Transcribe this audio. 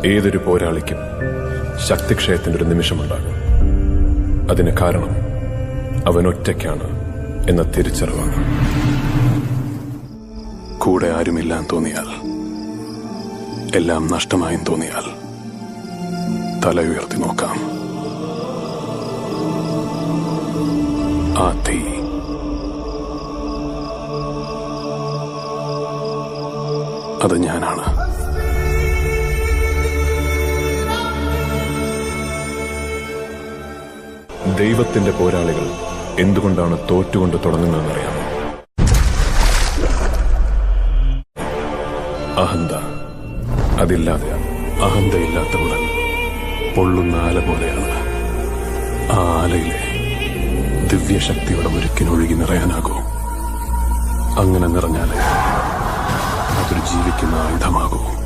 ഏതൊരു പോരാളിക്കും ശക്തിക്ഷയത്തിന്റെ ഒരു നിമിഷമുണ്ടാകും. അതിന് കാരണം അവൻ ഒറ്റയ്ക്കാണ് എന്ന തിരിച്ചറിവാണ്. കൂടെ ആരുമില്ലാന്ന് തോന്നിയാൽ, എല്ലാം നഷ്ടമായും തോന്നിയാൽ തല ഉയർത്തി നോക്കാം. ആ തീ അത് ഞാനാണ്. ദൈവത്തിന്റെ പോരാളികൾ എന്തുകൊണ്ടാണ് തോറ്റുകൊണ്ട് തുടങ്ങുന്നതെന്നറിയാമോ? അഹന്ത. അതില്ലാതെ അഹന്തയില്ലാത്ത ഉടൻ പൊള്ളുന്ന ആല പോലെയാണ്. ആ ആലയിലെ ദിവ്യശക്തിയുടെ ഒരിക്കലൊഴുകി നിറയാനാകൂ. അങ്ങനെ നിറഞ്ഞാലേ അതൊരു ജീവിക്കുന്ന ആയുധമാകൂ.